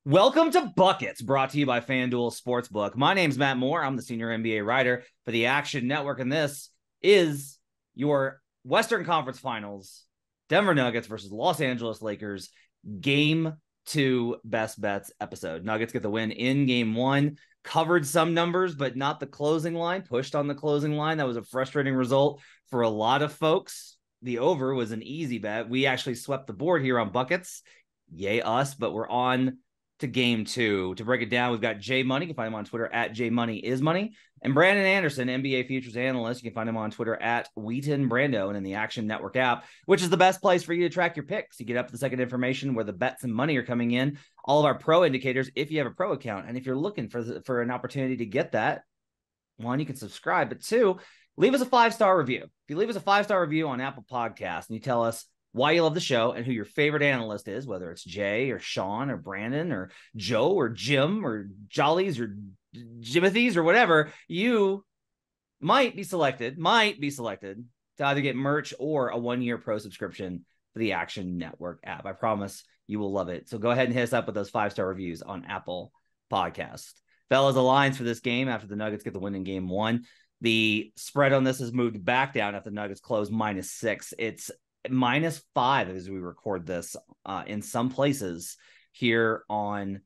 Welcome to Buckets, brought to you by FanDuel Sportsbook. My name's Matt Moore. I'm the senior NBA writer for the Action Network, and this is your Western Conference Finals, Denver Nuggets versus Los Angeles Lakers, Game 2 Best Bets episode. Nuggets get the win in Game 1, covered some numbers, but not the closing line, pushed on the closing line. That was a frustrating result for a lot of folks. The over was an easy bet. We actually swept the board here on Buckets. Yay us, but we're on to Game 2. To break it down, we've got Jay Money. You can find him on Twitter at JMoneyIsMoney. And Brandon Anderson, NBA futures analyst. You can find him on Twitter at WheatonBrando and in the Action Network app, which is the best place for you to track your picks. You get up to the second information where the bets and money are coming in. All of our pro indicators if you have a pro account. And if you're looking for an opportunity to get that, one, you can subscribe. But two, leave us a 5-star review. If you leave us a 5-star review on Apple Podcasts and you tell us why you love the show and who your favorite analyst is, whether it's Jay or Sean or Brandon or Joe or Jim or Jollies or Jimothy's or whatever, you might be selected to either get merch or a 1-year pro subscription for the Action Network app. I promise you will love it. So go ahead and hit us up with those 5-star reviews on Apple Podcasts. Fellas, the lines for this game after the Nuggets get the win in Game 1. The spread on this has moved back down after the Nuggets close -6. It's -5 as we record this in some places here on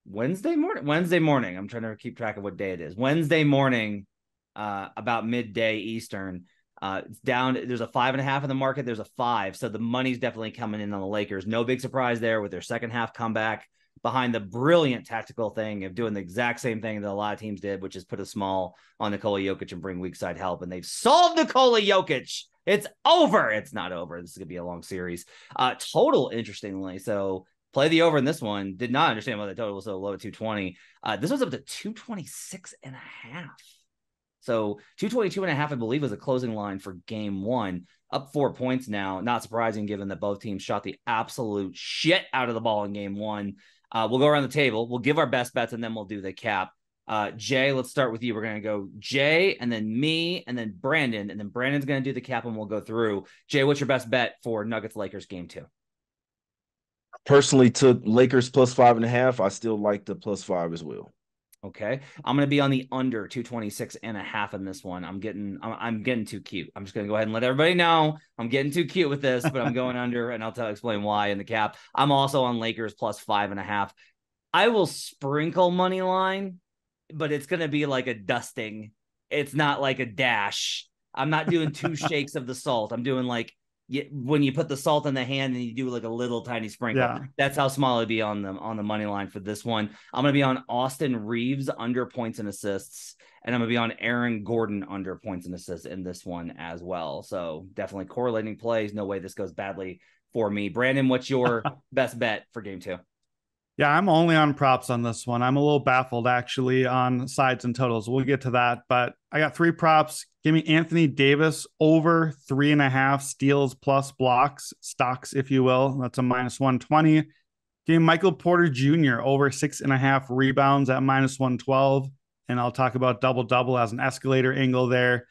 Wednesday morning. I'm trying to keep track of what day it is. Wednesday morning, about midday Eastern. It's down. There's a 5.5 in the market. There's a 5. So the money's definitely coming in on the Lakers. No big surprise there with their second half comeback behind the brilliant tactical thing of doing the exact same thing that a lot of teams did, which is put a small on Nikola Jokic and bring weak side help. And they've solved Nikola Jokic. It's over. It's not over. This is going to be a long series. Total, interestingly. So play the over in this one. Did not understand why the total was so low at 220. This was up to 226.5. So 222.5, I believe, was a closing line for Game 1. Up 4 points now. Not surprising given that both teams shot the absolute shit out of the ball in Game 1. We'll go around the table. We'll give our best bets, and then we'll do the cap. Jay, let's start with you. We're going to go Jay, and then me, and then Brandon, and then Brandon's going to do the cap, and we'll go through. Jay, what's your best bet for Nuggets-Lakers Game 2? Personally took Lakers plus 5.5. I still like the +5 as well. Okay. I'm going to be on the under 226.5 in this one. I'm getting too cute. I'm just going to go ahead and let everybody know I'm getting too cute with this, but I'm going under, and I'll explain why in the cap. I'm also on Lakers plus 5.5. I will sprinkle money line, but it's going to be like a dusting. It's not like a dash. I'm not doing 2 shakes of the salt. I'm doing like when you put the salt in the hand and you do like a little tiny sprinkle. Yeah. That's how small it'd be on the money line for this one. I'm going to be on Austin Reeves under points and assists, and I'm going to be on Aaron Gordon under points and assists in this one as well. So definitely correlating plays. No way this goes badly for me. Brandon, what's your best bet for Game 2? Yeah, I'm only on props on this one. I'm a little baffled actually on sides and totals. We'll get to that, but I got 3 props. Give me Anthony Davis over 3.5 steals plus blocks, stocks, if you will. That's a -120. Give me Michael Porter Jr. over 6.5 rebounds at -112. And I'll talk about double-double as an escalator angle there.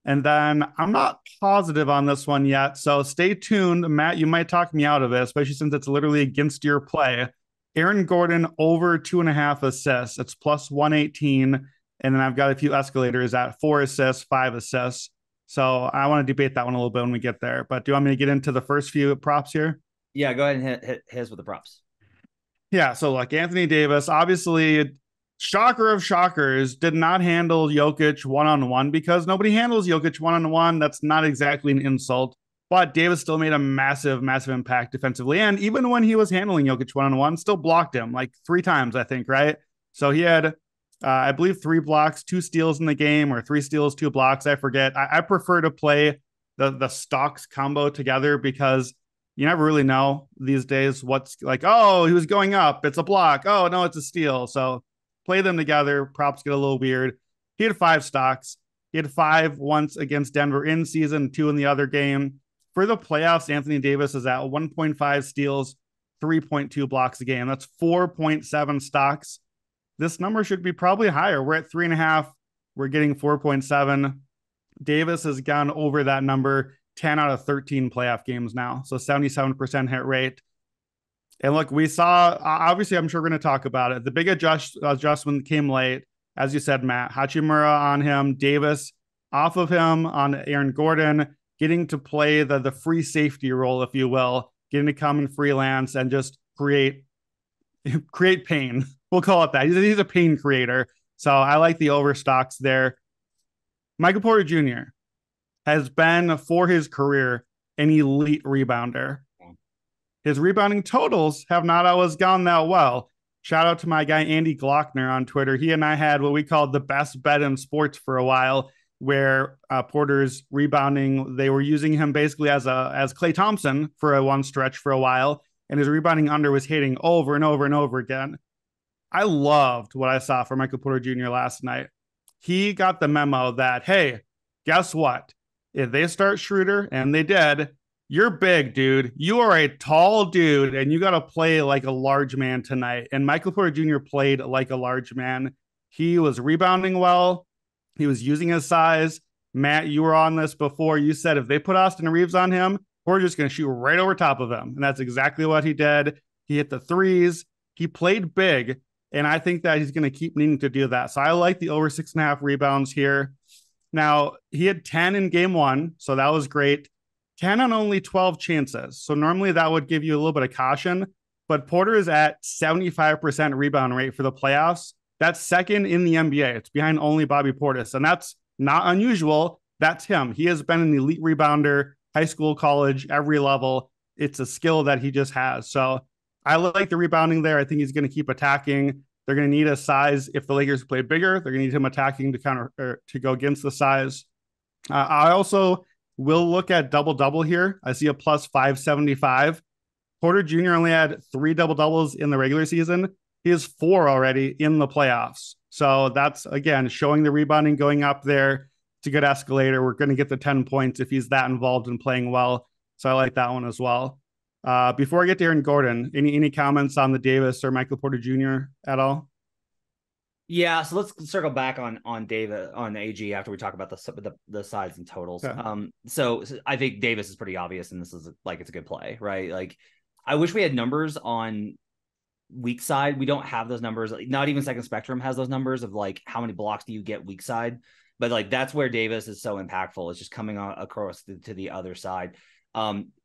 And then I'm not positive on this one yet, so stay tuned. Matt, you might talk me out of it, especially since it's literally against your play. Aaron Gordon over 2.5 assists. It's +118. And then I've got a few escalators at 4 assists, 5 assists. So I want to debate that one a little bit when we get there. But do you want me to get into the first few props here? Yeah, go ahead and hit his with the props. Yeah, so like Anthony Davis, obviously, shocker of shockers, did not handle Jokic one-on-one because nobody handles Jokic one-on-one. That's not exactly an insult. But Davis still made a massive, massive impact defensively. And even when he was handling Jokic one-on-one, still blocked him like 3 times, I think, right? So he had, I believe, 3 blocks, 2 steals in the game, or 3 steals, 2 blocks. I forget. I prefer to play the stocks combo together because you never really know these days what's like, oh, he was going up. It's a block. Oh, no, it's a steal. So play them together. Props get a little weird. He had 5 stocks. He had 5 once against Denver in season, 2 in the other game. For the playoffs, Anthony Davis is at 1.5 steals, 3.2 blocks a game. That's 4.7 stocks. This number should be probably higher. We're at 3.5. We're getting 4.7. Davis has gone over that number 10 out of 13 playoff games now. So 77% hit rate. And look, we saw, obviously, I'm sure we're going to talk about it. The big adjustment came late. As you said, Matt, Hachimura on him, Davis off of him on Aaron Gordon, getting to play the free safety role, if you will, getting to come and freelance and just create pain. We'll call it that. He's a pain creator. So I like the overstocks there. Michael Porter Jr. has been, for his career, an elite rebounder. His rebounding totals have not always gone that well. Shout out to my guy, Andy Glockner on Twitter. He and I had what we called the best bet in sports for a while, where Porter's rebounding, they were using him basically as Klay Thompson for a one stretch for a while, and his rebounding under was hitting over and over and over again. I loved what I saw from Michael Porter Jr. last night. He got the memo that, hey, guess what? If they start Schroeder, and they did, you're big, dude. You are a tall dude, and you got to play like a large man tonight. And Michael Porter Jr. played like a large man. He was rebounding well. He was using his size. Matt, you were on this before. You said if they put Austin Reeves on him, we're just going to shoot right over top of him. And that's exactly what he did. He hit the threes. He played big. And I think that he's going to keep needing to do that. So I like the over 6.5 rebounds here. Now, he had 10 in game one, so that was great. 10 on only 12 chances. So normally that would give you a little bit of caution, but Porter is at 75% rebound rate for the playoffs. That's second in the NBA. It's behind only Bobby Portis, and that's not unusual. That's him. He has been an elite rebounder, high school, college, every level. It's a skill that he just has. So I like the rebounding there. I think he's going to keep attacking. They're going to need a size. If the Lakers play bigger, they're going to need him attacking to counter or to go against the size. I also will look at double-double here. I see a plus 575. Porter Jr. only had 3 double-doubles in the regular season. He has 4 already in the playoffs. So that's, again, showing the rebounding going up there. It's a good escalator. We're going to get the 10 points if he's that involved in playing well. So I like that one as well. Before I get to Aaron Gordon, any comments on the Davis or Michael Porter Jr. at Yeah, so let's circle back on David on AG after we talk about the sides and totals. Okay. So I think Davis is pretty obvious, and this is like it's a good play, right? Like I wish we had numbers on weak side. We don't have those numbers. Not even Second Spectrum has those numbers of like how many blocks do you get weak side. But like that's where Davis is so impactful. It's just coming on across to the other side.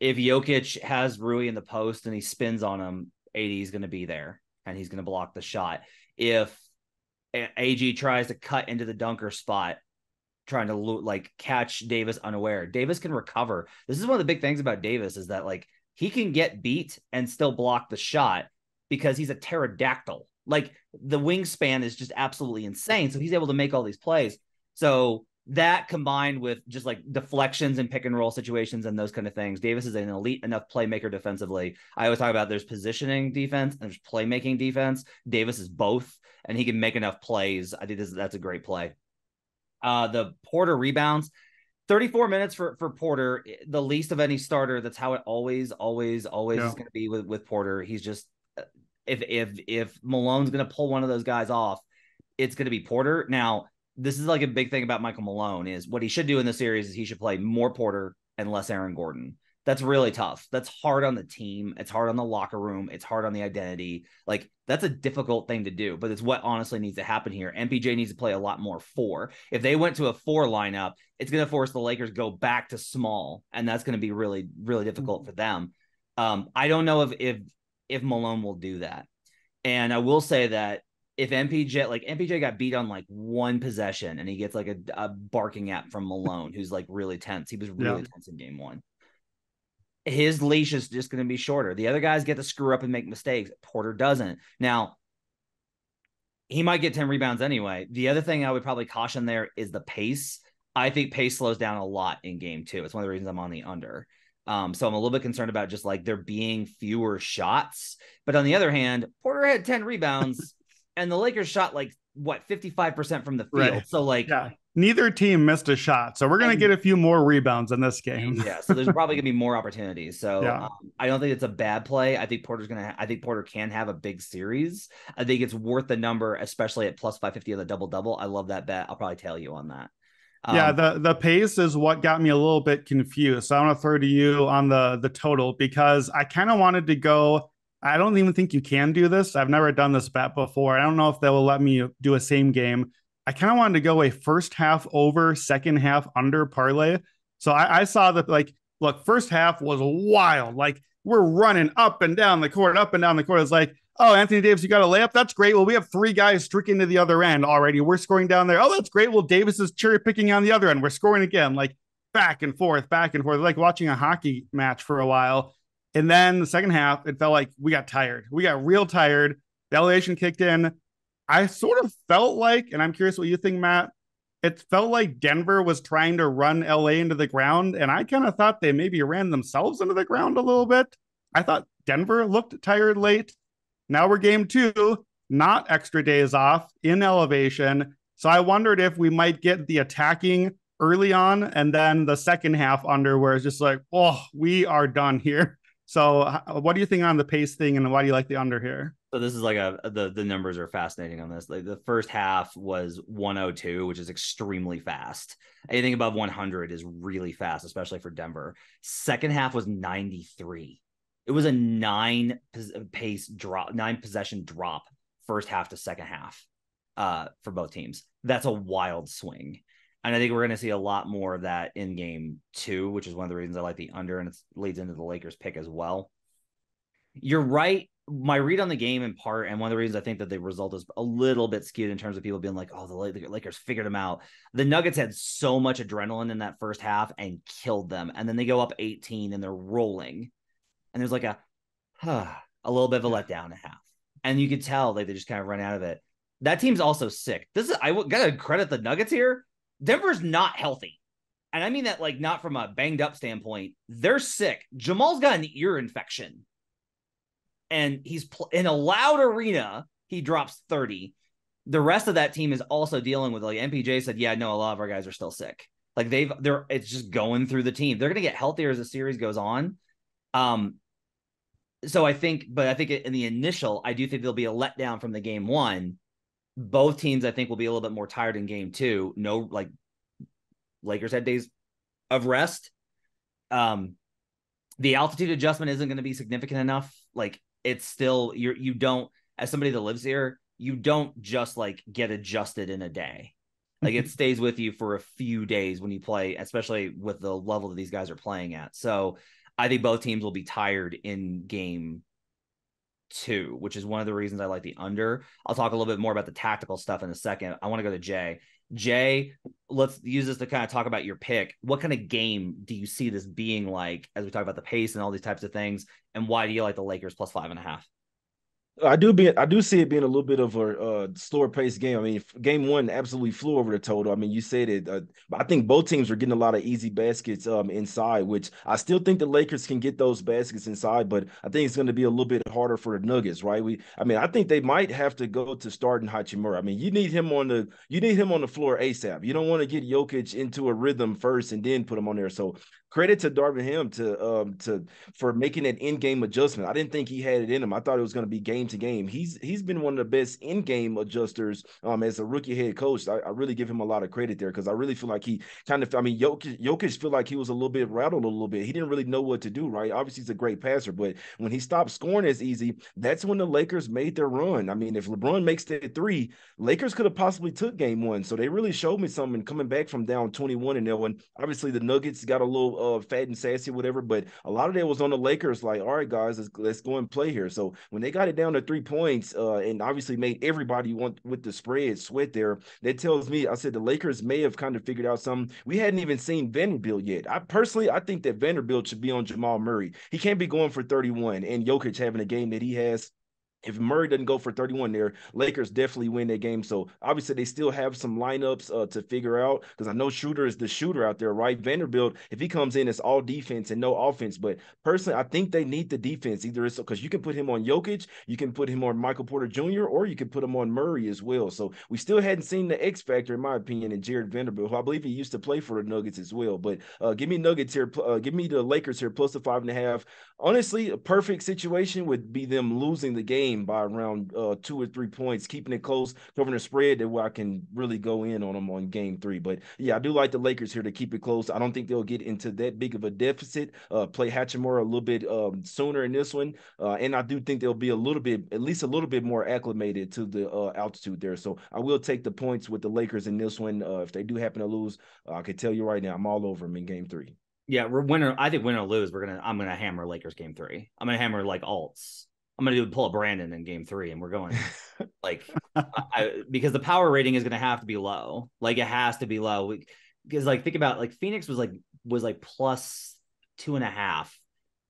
If Jokic has Rui in the post and he spins on him, AD is going to be there and he's going to block the shot. If AG tries to cut into the dunker spot, trying to like catch Davis unaware, Davis can recover. This is one of the big things about Davis is that like he can get beat and still block the shot because he's a pterodactyl. Like the wingspan is just absolutely insane. So he's able to make all these plays. So that combined with just like deflections and pick and roll situations and those kind of things, Davis is an elite enough playmaker defensively. I always talk about there's positioning defense and there's playmaking defense. Davis is both, and he can make enough plays. I think that's a great play. The Porter rebounds, 34 minutes for Porter, the least of any starter. That's how it always is going to be with Porter. He's just if Malone's going to pull one of those guys off, it's going to be Porter. Now, this is like a big thing about Michael Malone is what he should do in the series is he should play more Porter and less Aaron Gordon. That's really tough. That's hard on the team. It's hard on the locker room. It's hard on the identity. Like that's a difficult thing to do, but it's what honestly needs to happen here. MPJ needs to play a lot more 4. If they went to a 4 lineup, it's going to force the Lakers go back to small, and that's going to be really, really difficult for them. I don't know if Malone will do that. And I will say that if MPJ got beat on like one possession and he gets like a barking at from Malone, who's like really tense. He was really tense in game 1. His leash is just going to be shorter. The other guys get to screw up and make mistakes. Porter doesn't. Now, he might get 10 rebounds anyway. The other thing I would probably caution there is the pace. I think pace slows down a lot in game 2. It's one of the reasons I'm on the under. So I'm a little bit concerned about just like there being fewer shots. But on the other hand, Porter had 10 rebounds and the Lakers shot like 55% from the field. Right. So like neither team missed a shot. So we're going to get a few more rebounds in this game. Yeah. So there's probably going to be more opportunities. So I don't think it's a bad play. I think Porter can have a big series. I think it's worth the number, especially at plus 550 of the double-double. I love that bet. I'll probably tell you on that. The pace is what got me a little bit confused. So I want to throw to you on the total because I kind of wanted to go I don't even think you can do this. I've never done this bet before. I don't know if they will let me do a same game. I kind of wanted to go a first half over, second half under parlay. So I saw that, like, look, first half was wild. Like, we're running up and down the court, up and down the court. It's like, oh, Anthony Davis, you got a layup? That's great. Well, we have three guys streaking to the other end already. We're scoring down there. Oh, that's great. Well, Davis is cherry picking on the other end. We're scoring again, like back and forth, back and forth, like watching a hockey match for a while. And then the second half, it felt like we got tired. We got real tired. The elevation kicked in. I sort of felt like, and I'm curious what you think, Matt, it felt like Denver was trying to run LA into the ground. And I kind of thought they maybe ran themselves into the ground a little bit. I thought Denver looked tired late. Now we're game 2, not extra days off in elevation. So I wondered if we might get the attacking early on and then the second half under, where it's just like, oh, we are done here. So what do you think on the pace thing, and why do you like the under here? So this is like the numbers are fascinating on this. Like the first half was 102, which is extremely fast. Anything above 100 is really fast, especially for Denver. Second half was 93. It was a 9 possession drop first half to second half for both teams. That's a wild swing. And I think we're going to see a lot more of that in game 2, which is one of the reasons I like the under, and it leads into the Lakers pick as well. You're right. My read on the game in part, and one of the reasons I think that the result is a little bit skewed in terms of people being like, oh, the Lakers figured them out. The Nuggets had so much adrenaline in that first half and killed them. And then they go up 18 and they're rolling. And there's like a little bit of a letdown at half. And you could tell they just kind of run out of it. That team's also sick. I got to credit the Nuggets here. Denver's not healthy. And I mean that like not from a banged up standpoint. They're sick. Jamal's got an ear infection. And he's in a loud arena. He drops 30. The rest of that team is also dealing with, like MPJ said, yeah, no, a lot of our guys are still sick. Like it's just going through the team. They're going to get healthier as the series goes on. So I think in the initial, I do think there'll be a letdown from the game 1. Both teams, I think, will be a little bit more tired in game 2. No, like Lakers had days of rest. The altitude adjustment isn't going to be significant enough. Like it's still, you don't, as somebody that lives here, you don't just like get adjusted in a day. Like it stays with you for a few days when you play, especially with the level that these guys are playing at. So I think both teams will be tired in game 2, which is one of the reasons I like the under. I'll talk a little bit more about the tactical stuff in a second. I want to go to Jay. Jay, let's use this to kind of talk about your pick. What kind of game do you see this being like as we talk about the pace and all these types of things? And why do you like the Lakers plus 5.5? I do see it being a little bit of a slower paced game. I mean, game 1 absolutely flew over the total. I mean, you said it. I think both teams are getting a lot of easy baskets inside, which I still think the Lakers can get those baskets inside, but I think it's going to be a little bit harder for the Nuggets, right? I think they might have to go to starting Hachimura. I mean, you need him on the floor ASAP. You don't want to get Jokic into a rhythm first and then put him on there. So credit to Darvin Ham for making that in-game adjustment. I didn't think he had it in him. I thought it was going to be game to game. He's been one of the best in-game adjusters as a rookie head coach. I really give him a lot of credit there because I really feel like he kind of, Jokic feel like he was a little bit rattled a little bit. He didn't really know what to do, right? Obviously, he's a great passer, but when he stopped scoring as easy, that's when the Lakers made their run. I mean, if LeBron makes that 3, Lakers could have possibly took game 1. So they really showed me something coming back from down 21 in that one. Obviously, the Nuggets got a little fat and sassy, whatever, but a lot of that was on the Lakers. Like, all right, guys, let's go and play here. So when they got it down to 3 points, and obviously made everybody want with the spread sweat there, that tells me, I said the Lakers may have kind of figured out something. We hadn't even seen Vanderbilt yet. I think that Vanderbilt should be on Jamal Murray. He can't be going for 31 and Jokic having a game that he has. If Murray doesn't go for 31 there, Lakers definitely win that game. So obviously they still have some lineups to figure out because I know Shooter is the shooter out there, right? Vanderbilt, if he comes in, it's all defense and no offense. But personally, I think they need the defense. Either it's because you can put him on Jokic, you can put him on Michael Porter Jr., or you can put him on Murray as well. So we still hadn't seen the X factor, in my opinion, in Jared Vanderbilt, who I believe he used to play for the Nuggets as well. But give me Nuggets here. Give me the Lakers here plus the 5.5. Honestly, a perfect situation would be them losing the game game by around 2 or 3 points, keeping it close, covering the spread, that where I can really go in on them on game 3. But yeah, I do like the Lakers here to keep it close. I don't think they'll get into that big of a deficit. Play Hachimura a little bit sooner in this one, and I do think they'll be at least a little bit more acclimated to the altitude there. So I will take the points with the Lakers in this one. If they do happen to lose, I can tell you right now, I'm all over them in game 3. Yeah, I think win or lose, I'm gonna hammer Lakers game 3. I'm gonna hammer like alts. I'm gonna pull a Brandon in game 3, and we're going like because the power rating is gonna have to be low. Like it has to be low. Because like think about like Phoenix was like plus 2.5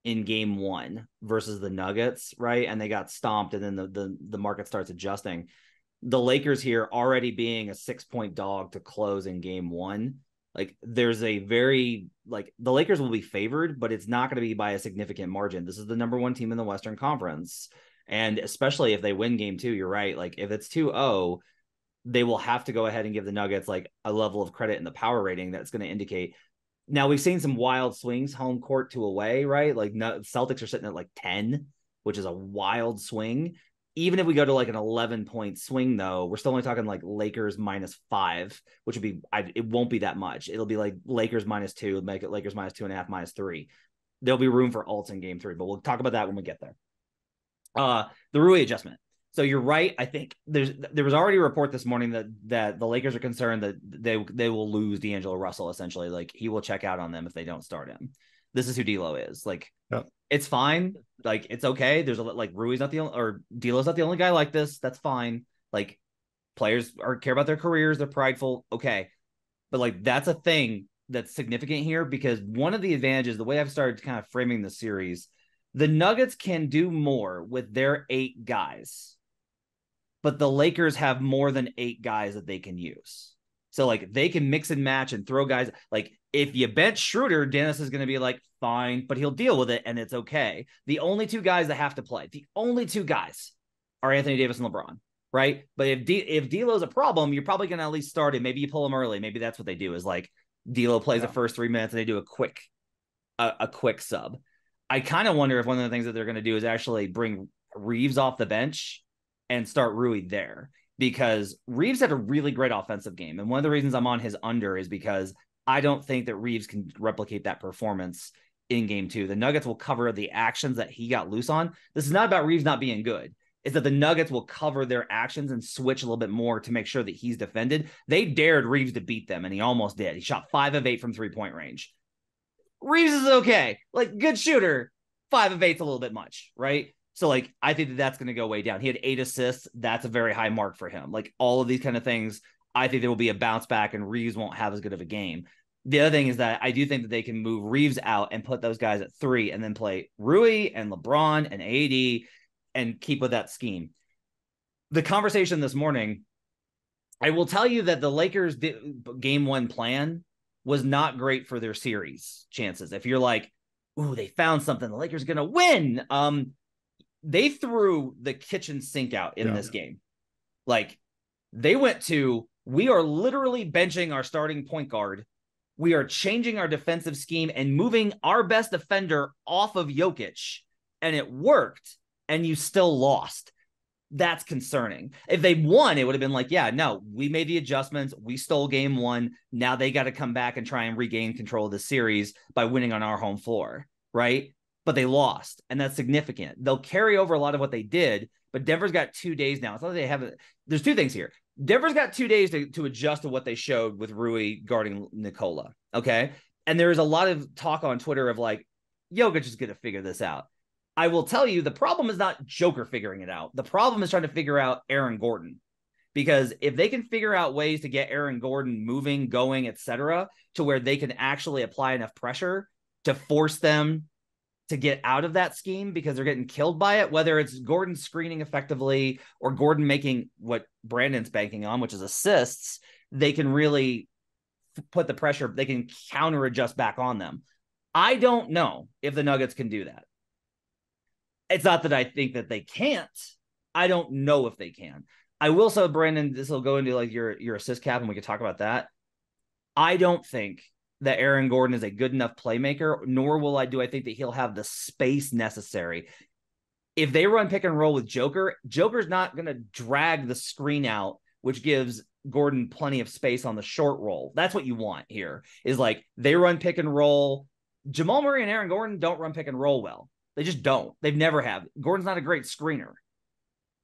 in game 1 versus the Nuggets, right? And they got stomped, and then the market starts adjusting. The Lakers here already being a 6-point dog to close in game 1. Like there's a very like the Lakers will be favored, but it's not going to be by a significant margin. This is the number 1 team in the Western Conference. And especially if they win game 2, you're right. Like if it's 2-0, they will have to go ahead and give the Nuggets like a level of credit in the power rating that's going to indicate. Now we've seen some wild swings home court to away, right? Like Celtics are sitting at like 10, which is a wild swing. Even if we go to like an 11-point swing, though, we're still only talking like Lakers -5, which would be, it won't be that much. It'll be like Lakers -2, make it Lakers -2.5, -3. There'll be room for alts in game 3, but we'll talk about that when we get there. The Rui adjustment. So you're right. I think there was already a report this morning that the Lakers are concerned that they will lose D'Angelo Russell, essentially. Like he will check out on them if they don't start him. This is who D'Lo is. Like, yeah. It's fine. Like, it's okay. There's Rui's not the only, or D'Lo's not the only guy like this. That's fine. Like, players care about their careers. They're prideful. Okay. But like, that's a thing that's significant here because one of the advantages, the way I've started kind of framing the series, the Nuggets can do more with their 8 guys, but the Lakers have more than 8 guys that they can use. So like they can mix and match and throw guys. Like if you bench Schroeder, Dennis is going to be like, fine, but he'll deal with it and it's okay. The only 2 guys that have to play, the only 2 guys are Anthony Davis and LeBron, right? But if D'Lo's a problem, you're probably going to at least start him. Maybe you pull him early. Maybe that's what they do is like D'Lo plays the first 3 minutes and they do a quick sub. I kind of wonder if one of the things that they're going to do is actually bring Reeves off the bench and start Rui there. Because Reeves had a really great offensive game. And one of the reasons I'm on his under is because I don't think that Reeves can replicate that performance in game 2. The Nuggets will cover the actions that he got loose on. This is not about Reeves not being good. It's that the Nuggets will cover their actions and switch a little bit more to make sure that he's defended. They dared Reeves to beat them, and he almost did. He shot 5 of 8 from 3-point range. Reeves is okay. Like, good shooter. 5 of 8's a little bit much, right? So, like, I think that's going to go way down. He had 8 assists. That's a very high mark for him. Like, all of these kind of things, I think there will be a bounce back and Reeves won't have as good of a game. The other thing is that I do think that they can move Reeves out and put those guys at 3 and then play Rui and LeBron and AD and keep with that scheme. The conversation this morning, I will tell you that the Lakers game 1 plan was not great for their series chances. If you're like, ooh, they found something, the Lakers are going to win. They threw the kitchen sink out in this game. Like, they went to, we are literally benching our starting point guard. We are changing our defensive scheme and moving our best defender off of Jokic. And it worked, and you still lost. That's concerning. If they won, it would have been like, yeah, no, we made the adjustments. We stole game 1. Now they got to come back and try and regain control of the series by winning on our home floor, right? But they lost, and that's significant. They'll carry over a lot of what they did, but Denver's got 2 days now. It's not that they have there's 2 things here. Denver's got 2 days to adjust to what they showed with Rui guarding Nikola, okay? And there's a lot of talk on Twitter of like, Jokic is going to figure this out. I will tell you, the problem is not Joker figuring it out. The problem is trying to figure out Aaron Gordon. Because if they can figure out ways to get Aaron Gordon moving, going, etc., to where they can actually apply enough pressure to force them to get out of that scheme because they're getting killed by it, whether it's Gordon screening effectively or Gordon making what Brandon's banking on, which is assists, they can really put the pressure, they can counter adjust back on them. I don't know if the Nuggets can do that. It's not that I think that they can't. I don't know if they can. I will say, Brandon, this will go into like your assist cap and we can talk about that. I don't think that Aaron Gordon is a good enough playmaker, nor do I think that he'll have the space necessary. if they run pick and roll with Joker, Joker's not going to drag the screen out, which gives Gordon plenty of space on the short roll. That's what you want here, is like they run pick and roll. Jamal Murray and Aaron Gordon don't run pick and roll well. They just don't. They've never have. Gordon's not a great screener.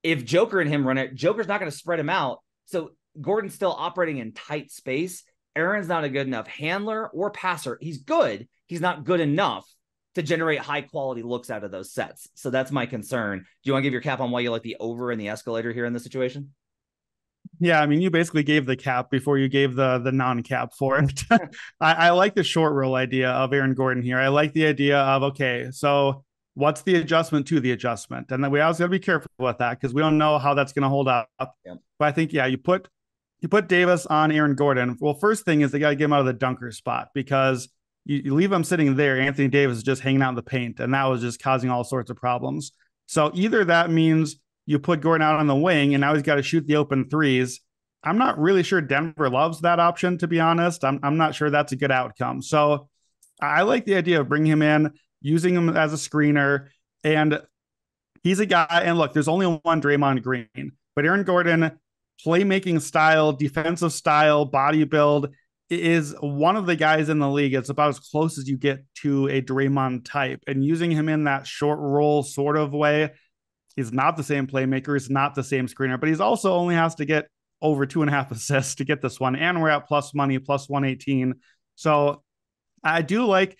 If Joker and him run it, Joker's not going to spread him out. So Gordon's still operating in tight space. Aaron's not a good enough handler or passer. He's good. He's not good enough to generate high quality looks out of those sets. So that's my concern. Do you want to give your cap on why you like the over and the escalator here in this situation? Yeah, I mean, you basically gave the cap before you gave the non-cap for it. I like the short roll idea of Aaron Gordon here. I like the idea of, okay, so what's the adjustment to the adjustment? And then we always got to be careful with that because we don't know how that's going to hold up. Yeah. But I think, yeah, you put Davis on Aaron Gordon. Well, first thing is they got to get him out of the dunker spot because you leave him sitting there. Anthony Davis is just hanging out in the paint, and that was just causing all sorts of problems. So either that means you put Gordon out on the wing, and now he's got to shoot the open threes. I'm not really sure Denver loves that option, to be honest. I'm not sure that's a good outcome. So I like the idea of bringing him in, using him as a screener, and he's a guy. And look, there's only one Draymond Green, but Aaron Gordon, playmaking style, defensive style, body build, is one of the guys in the league. It's about as close as you get to a Draymond type, and using him in that short roll sort of way. He's not the same playmaker. He's not the same screener, but he's also only has to get over 2.5 assists to get this one. And we're at plus money, plus 118. So I do like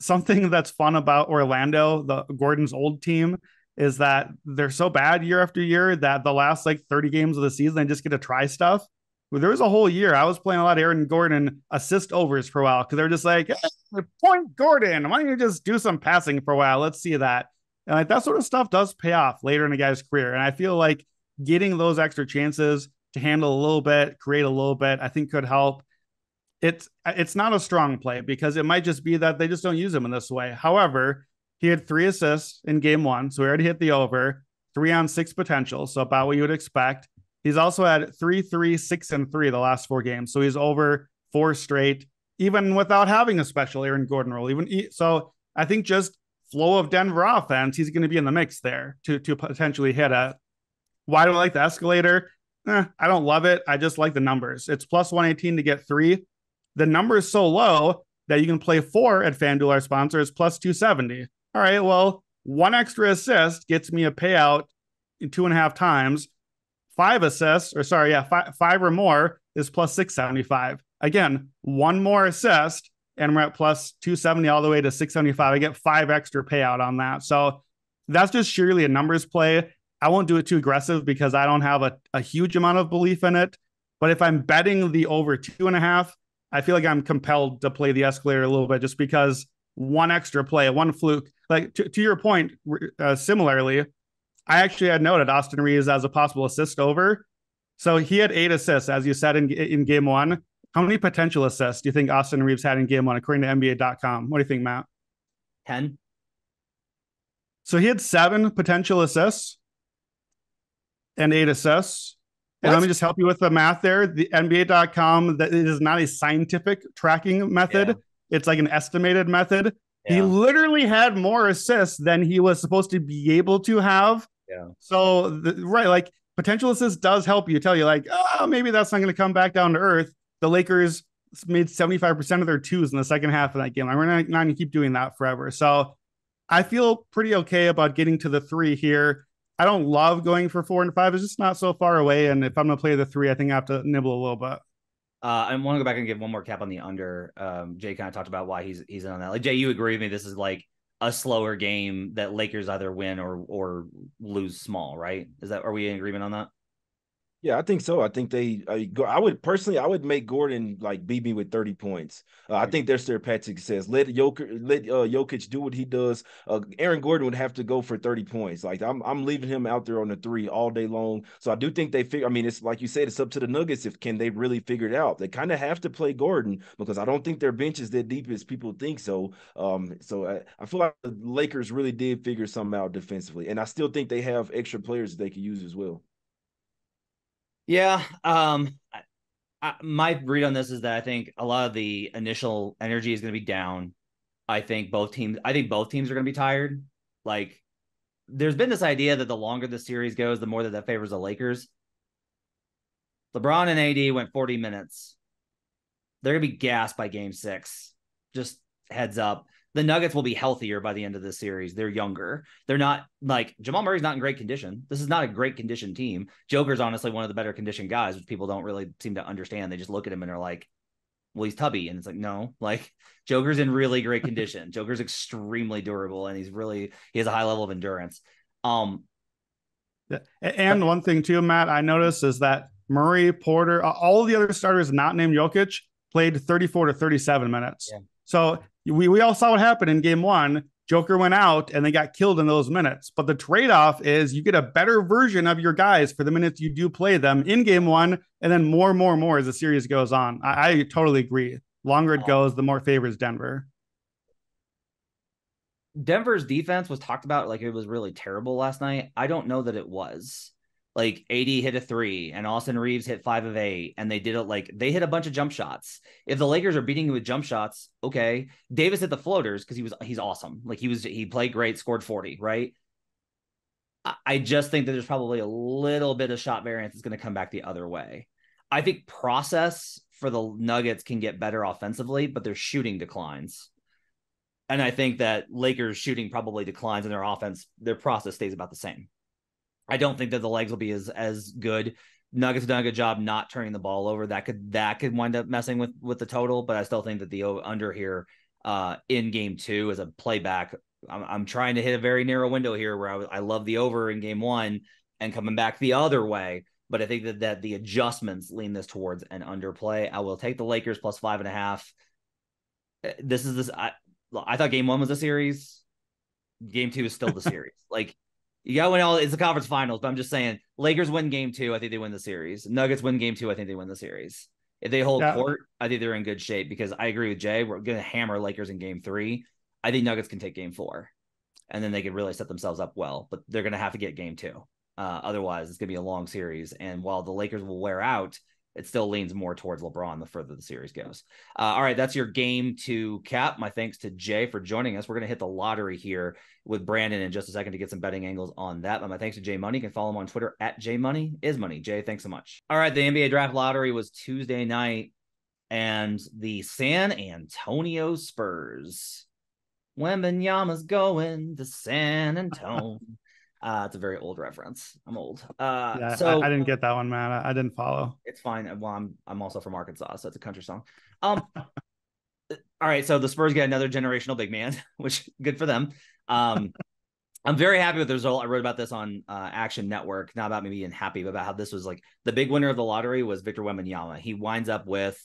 something that's fun about Orlando, the Gordon's old team, is that they're so bad year after year that the last like 30 games of the season, they just get to try stuff. Well, there was a whole year I was playing a lot of Aaron Gordon assist overs for a while because they're just like, hey, point Gordon. Why don't you just do some passing for a while? Let's see that. And like that sort of stuff does pay off later in a guy's career. And I feel like getting those extra chances to handle a little bit, create a little bit, I think could help. It's not a strong play because it might just be that they just don't use him in this way. However, he had 3 assists in game 1, so he already hit the over, 3 on 6 potential, so about what you would expect. He's also had 3, 3, 6, and 3 the last 4 games, so he's over 4 straight, even without having a special Aaron Gordon role. So I think just flow of Denver offense, he's going to be in the mix there to potentially hit it. Why do I like the escalator? I don't love it. I just like the numbers. It's plus 118 to get 3. The number is so low that you can play 4 at FanDuel, our sponsor, is plus 270. All right, well, 1 extra assist gets me a payout in 2.5 times. 5 assists, or sorry, yeah, 5 or more is plus 675. Again, 1 more assist, and we're at plus 270 all the way to 675. I get 5 extra payout on that. So that's just sheerly a numbers play. I won't do it too aggressive because I don't have a huge amount of belief in it. But if I'm betting the over 2.5, I feel like I'm compelled to play the escalator a little bit just because 1 extra play, 1 fluke. Like to your point, similarly, I actually had noted Austin Reeves as a possible assist over. So he had 8 assists, as you said, in game 1. How many potential assists do you think Austin Reeves had in game 1, according to NBA.com? What do you think, Matt? 10. So he had 7 potential assists and 8 assists. And let me just help you with the math there. The NBA.com, that it is not a scientific tracking method. Yeah. It's like an estimated method. Yeah. He literally had more assists than he was supposed to be able to have. Yeah. So, like potential assists does help you, tell you like, oh, maybe that's not going to come back down to earth. The Lakers made 75% of their 2s in the second half of that game. We're not going to keep doing that forever. So I feel pretty okay about getting to the 3 here. I don't love going for 4 and 5. It's just not so far away. And if I'm going to play the 3, I think I have to nibble a little bit. I want to go back and give one more cap on the under. Jay kind of talked about why he's in on that. Like Jay, you agree with me? This is like a slower game that Lakers either win or lose small, right? Are we in agreement on that? Yeah, I think so. I think I would make Gordon like beat me with 30 points. I think their strategic says let Jokic do what he does. Aaron Gordon would have to go for 30 points. Like I'm leaving him out there on the 3 all day long. So I do think they figure. I mean, it's like you said, it's up to the Nuggets if can they really figure it out. They kind of have to play Gordon because I don't think their bench is that deep as people think. So I feel like the Lakers really did figure something out defensively, and I still think they have extra players that they could use as well. Yeah. My read on this is that I think a lot of the initial energy is going to be down. I think both teams are going to be tired. Like there's been this idea that the longer the series goes, the more that favors the Lakers. LeBron and AD went 40 minutes. They're going to be gassed by game 6. Just heads up. The Nuggets will be healthier by the end of the series. They're younger. They're not like Jamal Murray's not in great condition. This is not a great conditioned team. Joker's honestly one of the better conditioned guys, which people don't really seem to understand. They just look at him and are like, well, he's tubby. And it's like, no, like Joker's in really great condition. Joker's extremely durable and he has a high level of endurance. And one thing too, Matt, I noticed is that Murray, Porter, all the other starters not named Jokic played 34 to 37 minutes. Yeah. So we all saw what happened in game 1. Joker went out and they got killed in those minutes. But the trade-off is you get a better version of your guys for the minutes you do play them in game 1, and then more as the series goes on. I totally agree. Longer it goes, the more it favors Denver. Denver's defense was talked about like it was really terrible last night. I don't know that it was. Like AD hit a 3 and Austin Reeves hit 5 of 8 and they did it like they hit a bunch of jump shots. If the Lakers are beating you with jump shots, okay. Davis hit the floaters because he's awesome. Like he played great, scored 40, right? I just think that there's probably a little bit of shot variance that's going to come back the other way. I think process for the Nuggets can get better offensively, but their shooting declines. And I think that Lakers shooting probably declines and their offense, their process stays about the same. I don't think that the legs will be as good. Nuggets have done a good job not turning the ball over. That could wind up messing with the total, but I still think that the under here in game 2 as a playback. I'm trying to hit a very narrow window here where I love the over in game 1 and coming back the other way. But I think that the adjustments lean this towards an underplay. I will take the Lakers plus 5.5. I thought game 1 was a series. Game 2 is still the series. Like, you got to win it's the conference finals, but I'm just saying Lakers win game 2. I think they win the series. Nuggets win game 2. I think they win the series. If they hold court, I think they're in good shape because I agree with Jay. We're going to hammer Lakers in game 3. I think Nuggets can take game 4 and then they can really set themselves up well, but they're going to have to get game 2. Otherwise it's going to be a long series. And while the Lakers will wear out, it still leans more towards LeBron the further the series goes. All right, that's your game 2 cap. My thanks to Jay for joining us. We're going to hit the lottery here with Brandon in just a second to get some betting angles on that. But my thanks to Jay Money. You can follow him on Twitter at JMoneyIsMoney. Jay, thanks so much. All right, the NBA draft lottery was Tuesday night, and the San Antonio Spurs. Wembanyama's going to San Antonio. It's a very old reference. I'm old. So I didn't get that one, man. I didn't follow. It's fine. Well, I'm also from Arkansas, so it's a country song. All right, so the Spurs get another generational big man, which good for them. I'm very happy with the result. I wrote about this on Action Network, not about me being happy, but about how this was like the big winner of the lottery was Victor Wembanyama. He winds up with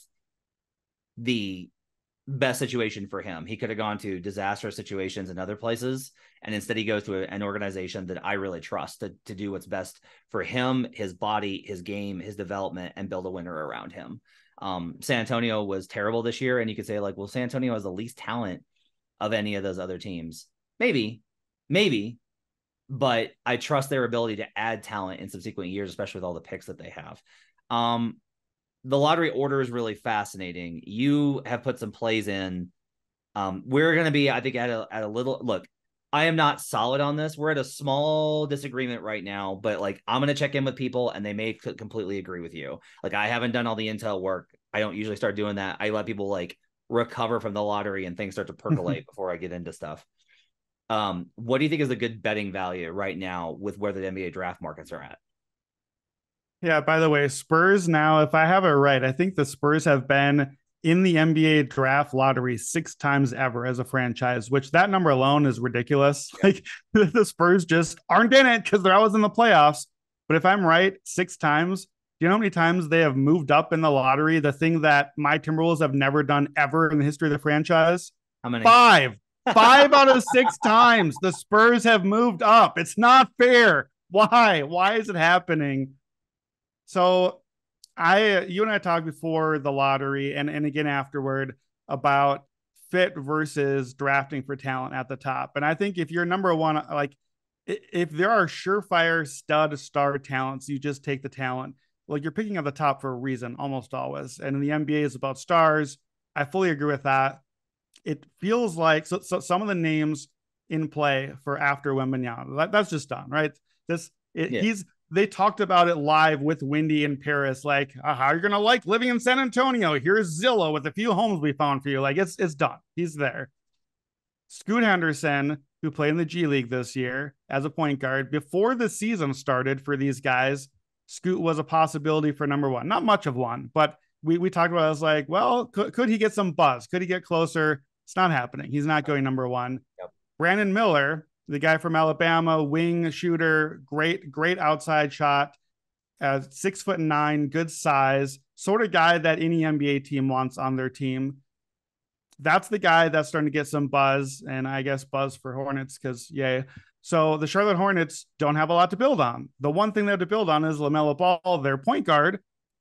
the best situation for him. He could have gone to disastrous situations in other places, and instead he goes to an organization that I really trust to do what's best for him, his body, his game, his development, and build a winner around him. San Antonio was terrible this year, and you could say like, well, San Antonio has the least talent of any of those other teams. Maybe, but I trust their ability to add talent in subsequent years, especially with all the picks that they have. The lottery order is really fascinating. You have put some plays in. We're going to be, I think, at a little look. I am not solid on this. We're at a small disagreement right now, but like I'm going to check in with people and they may completely agree with you. Like I haven't done all the intel work. I don't usually start doing that. I let people like recover from the lottery and things start to percolate before I get into stuff. What do you think is a good betting value right now with where the NBA draft markets are at? Yeah, by the way, Spurs now, if I have it right, I think the Spurs have been in the NBA draft lottery 6 times ever as a franchise, which that number alone is ridiculous. Yeah. Like the Spurs just aren't in it because they're always in the playoffs. But if I'm right, 6 times, do you know how many times they have moved up in the lottery? The thing that my Timberwolves have never done ever in the history of the franchise? How many? 5. 5 out of 6 times the Spurs have moved up. It's not fair. Why? Why is it happening? So you and I talked before the lottery and again afterward about fit versus drafting for talent at the top. And I think if you're number one, like if there are surefire stud star talents, you just take the talent. Like you're picking at the top for a reason almost always. And the NBA is about stars. I fully agree with that. It feels like so some of the names in play for after Wembanyama. That's just done, right? Yeah. They talked about it live with Wendy in Paris, like, how are you gonna like living in San Antonio? Here's Zillow with a few homes we found for you. Like, it's done. He's there. Scoot Henderson, who played in the G League this year as a point guard, before the season started for these guys, Scoot was a possibility for number one. Not much of one, but we talked about it. I was like, well, could he get some buzz? Could he get closer? It's not happening. He's not going number one. Yep. Brandon Miller, the guy from Alabama, wing shooter, great outside shot, 6'9", good size, sort of guy that any NBA team wants on their team. That's the guy that's starting to get some buzz, and I guess buzz for Hornets because yay. So the Charlotte Hornets don't have a lot to build on. The one thing they have to build on is LaMelo Ball, their point guard.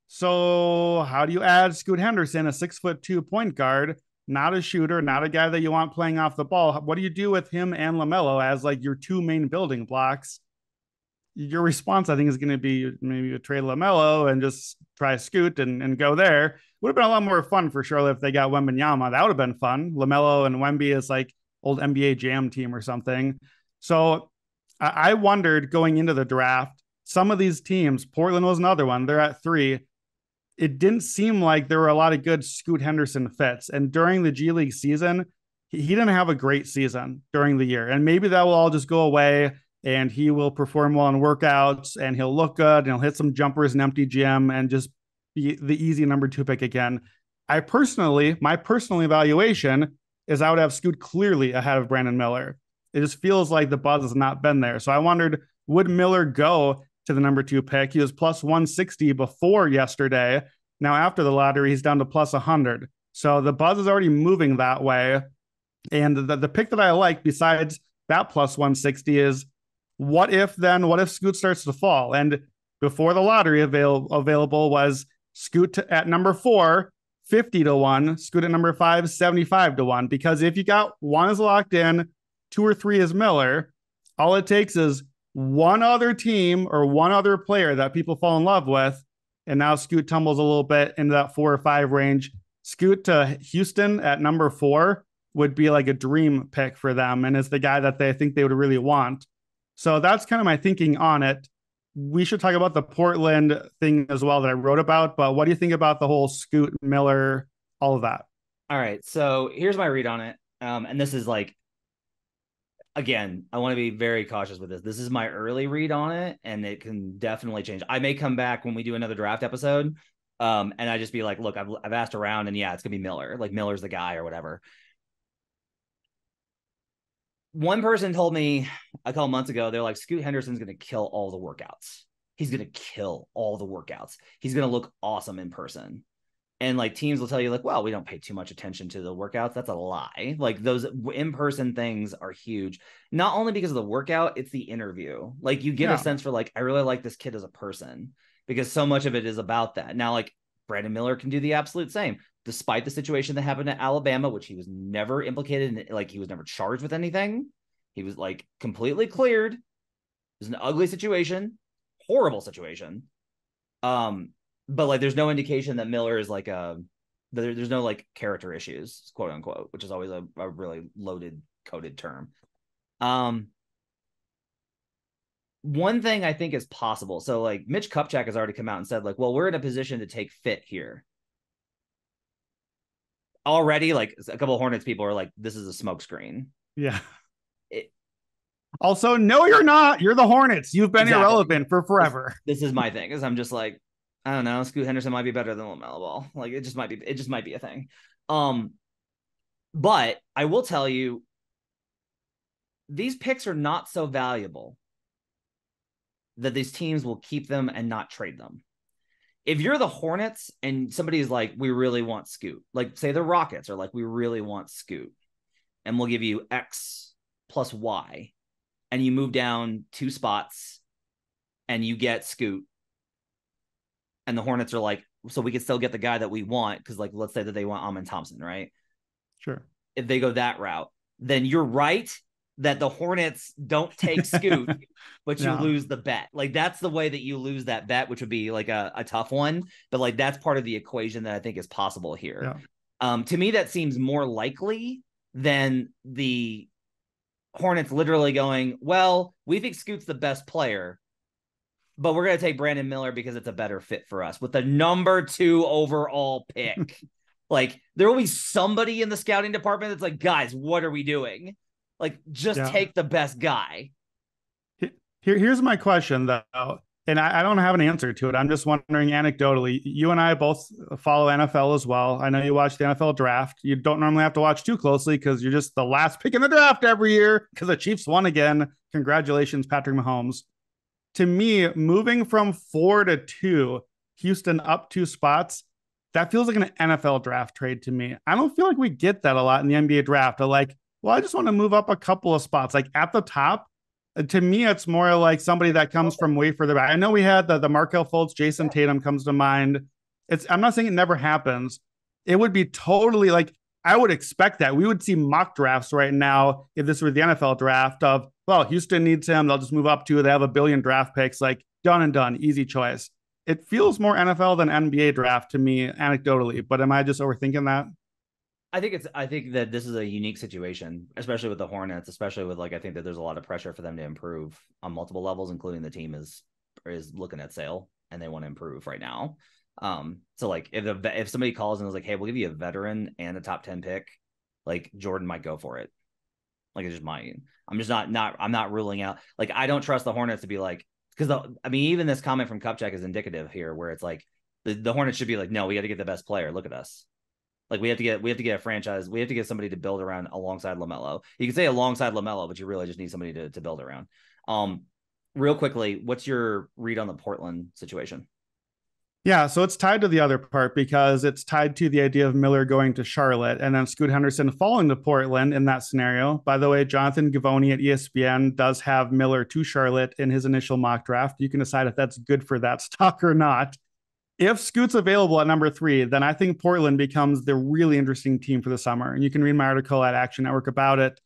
So how do you add Scoot Henderson, a 6'2" point guard, not a shooter, not a guy that you want playing off the ball? What do you do with him and LaMelo as like your two main building blocks? Your response, I think, is going to be maybe trade LaMelo and just try Scoot and go there. Would have been a lot more fun for Charlotte if they got Wembanyama. That would have been fun. LaMelo and Wemby is like old NBA Jam team or something. So I wondered going into the draft, some of these teams, Portland was another one. They're at 3. It didn't seem like there were a lot of good Scoot Henderson fits. And during the G League season, he didn't have a great season during the year. And maybe that will all just go away and he will perform well in workouts and he'll look good and he'll hit some jumpers in empty gym and just be the easy number 2 pick again. My personal evaluation is I would have Scoot clearly ahead of Brandon Miller. It just feels like the buzz has not been there. So I wondered, would Miller go to the number 2 pick? He was plus 160 before yesterday. Now after the lottery, he's down to plus 100. So the buzz is already moving that way. And the pick that I like besides that plus 160 is what if Scoot starts to fall? And before the lottery available was Scoot at number 4, 50-1, Scoot at number 5, 75-1. Because if you got one is locked in, 2 or 3 is Miller, all it takes is one other team or one other player that people fall in love with. And now Scoot tumbles a little bit into that 4 or 5 range. Scoot to Houston at number 4 would be like a dream pick for them. And is the guy that they think they would really want. So that's kind of my thinking on it. We should talk about the Portland thing as well that I wrote about, but what do you think about the whole Scoot, Miller, all of that? All right. So here's my read on it. And this is like, again, I want to be very cautious with this. This is my early read on it, and it can definitely change. I may come back when we do another draft episode, and I just be like, look, I've asked around, and yeah, it's gonna be Miller. Like Miller's the guy or whatever. One person told me a couple months ago, they're like, Scoot Henderson's gonna kill all the workouts. He's gonna kill all the workouts. He's gonna look awesome in person. And like teams will tell you like, well, we don't pay too much attention to the workouts. That's a lie. Like those in-person things are huge. Not only because of the workout, it's the interview. Like you get a sense for like, I really like this kid as a person because so much of it is about that. Now, like Brandon Miller can do the absolute same, despite the situation that happened at Alabama, which he was never implicated in, like he was never charged with anything. He was like completely cleared. It was an ugly situation, horrible situation. But like, there's no indication that Miller is like there's no like character issues, quote unquote, which is always a really loaded, coded term. One thing I think is possible. So like Mitch Kupchak has already come out and said like, well, we're in a position to take fit here. Already, like a couple of Hornets people are like, this is a smokescreen. Yeah. Also, no, you're not. You're the Hornets. You've been irrelevant for forever. This is my thing, is I'm just like, I don't know. Scoot Henderson might be better than LaMelo Ball. Like it just might be a thing. But I will tell you, these picks are not so valuable that these teams will keep them and not trade them. If you're the Hornets and somebody's like, we really want Scoot, like say the Rockets are like, we really want Scoot, and we'll give you X plus Y, and you move down 2 spots and you get Scoot. And the Hornets are like, so we can still get the guy that we want. Cause like, let's say that they want Amen Thompson, right? Sure. If they go that route, then you're right that the Hornets don't take Scoot, but you lose the bet. Like that's the way that you lose that bet, which would be like a tough one. But like, that's part of the equation that I think is possible here. Yeah. To me, that seems more likely than the Hornets literally going, well, we think Scoot's the best player, but we're going to take Brandon Miller because it's a better fit for us with the number 2 overall pick. Like, there will be somebody in the scouting department that's like, guys, what are we doing? Like, just take the best guy. Here's my question, though, and I don't have an answer to it. I'm just wondering anecdotally. You and I both follow NFL as well. I know you watch the NFL draft. You don't normally have to watch too closely because you're just the last pick in the draft every year because the Chiefs won again. Congratulations, Patrick Mahomes. To me, moving from 4 to 2, Houston up 2 spots, that feels like an NFL draft trade to me. I don't feel like we get that a lot in the NBA draft. Like, well, I just want to move up a couple of spots. Like at the top, to me, it's more like somebody that comes from way further back. I know we had the Markelle Fultz, Jason Tatum comes to mind. I'm not saying it never happens. It would be totally like, I would expect that. We would see mock drafts right now if this were the NFL draft of, well, Houston needs him. They'll just move up to, they have a billion draft picks, like done and done, easy choice. It feels more NFL than NBA draft to me anecdotally, but am I just overthinking that? I think that this is a unique situation, especially with the Hornets, especially with I think that there's a lot of pressure for them to improve on multiple levels, including the team is looking at sale and they want to improve right now. So if somebody calls and is like, hey, we'll give you a veteran and a top 10 pick, like Jordan might go for it. Like it just might. I'm just I'm not ruling out. Like, I don't trust the Hornets to be like, because even this comment from Kupchak is indicative here, where it's like the Hornets should be like, no, we got to get the best player. Look at us. Like we have to get a franchise. We have to get somebody to build around alongside LaMelo. You can say alongside LaMelo, but you really just need somebody to build around. Real quickly, what's your read on the Portland situation? Yeah, so it's tied to the other part because it's tied to the idea of Miller going to Charlotte and then Scoot Henderson falling to Portland in that scenario. By the way, Jonathan Givony at ESPN does have Miller to Charlotte in his initial mock draft. You can decide if that's good for that stock or not. If Scoot's available at number 3, then I think Portland becomes the really interesting team for the summer. And you can read my article at Action Network about it,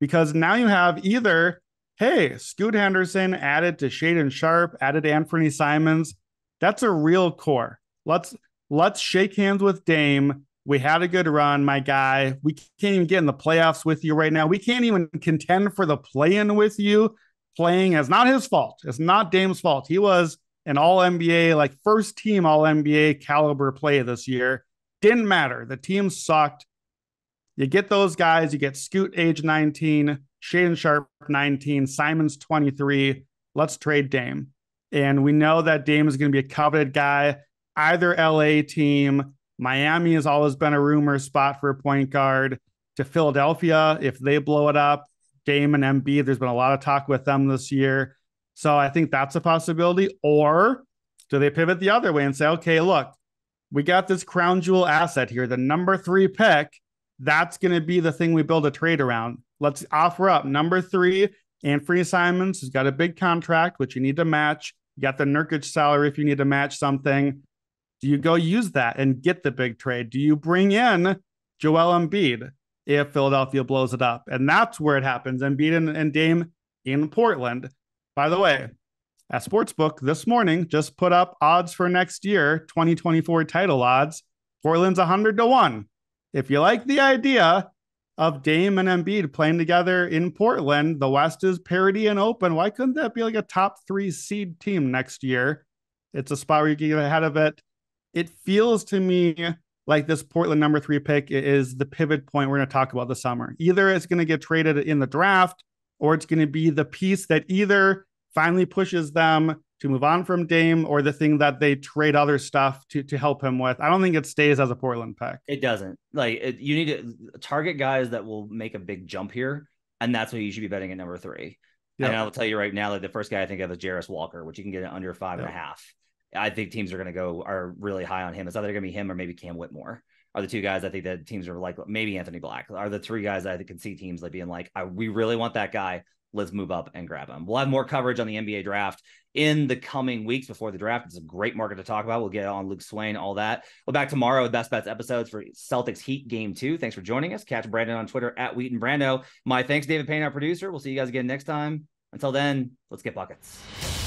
because now you have either, hey, Scoot Henderson added to Shaedon Sharpe, added to Anthony Simons. That's a real core. Let's shake hands with Dame. We had a good run, my guy. We can't even get in the playoffs with you right now. We can't even contend for the play-in with you. Playing is not his fault. It's not Dame's fault. He was an all-NBA, first team all-NBA caliber play this year. Didn't matter. The team sucked. You get those guys. You get Scoot, age 19, Shaedon Sharpe, 19, Simons, 23. Let's trade Dame. And we know that Dame is going to be a coveted guy. Either LA team, Miami has always been a rumor spot for a point guard. To Philadelphia, if they blow it up, Dame and Embiid, there's been a lot of talk with them this year. So I think that's a possibility. Or do they pivot the other way and say, okay, look, we got this crown jewel asset here, the number 3 pick. That's going to be the thing we build a trade around. Let's offer up number 3, Anthony Simons, who's got a big contract, which you need to match. You got the Nurkic salary if you need to match something. Do you go use that and get the big trade? Do you bring in Joel Embiid if Philadelphia blows it up? And that's where it happens. Embiid and Dame in Portland. By the way, a Sportsbook this morning just put up odds for next year, 2024 title odds. Portland's 100-1. If you like the idea of Dame and Embiid playing together in Portland, the West is parity and open. Why couldn't that be like a top 3 seed team next year? It's a spot where you can get ahead of it. It feels to me like this Portland number 3 pick is the pivot point we're going to talk about this summer. Either it's going to get traded in the draft, or it's going to be the piece that either finally pushes them to move on from Dame, or the thing that they trade other stuff to help him with. I don't think it stays as a Portland pick. It doesn't. You need to target guys that will make a big jump here, and that's what you should be betting at number 3. Yep. And I will tell you right now that the first guy I think of is Jarris Walker, which you can get at under 5.5. I think teams are really high on him. It's either going to be him or maybe Cam Whitmore are the 2 guys I think that teams are like, maybe Anthony Black are the 3 guys I can see teams like being like, we really want that guy. Let's move up and grab him. We'll have more coverage on the NBA draft in the coming weeks before the draft. It's a great market to talk about. We'll get on Luke Swain, all that. We'll back tomorrow with Best Bets episodes for Celtics Heat Game 2. Thanks for joining us. Catch Brandon on Twitter at Wheaton Brando. My thanks, David Payne, our producer. We'll see you guys again next time. Until then, let's get buckets.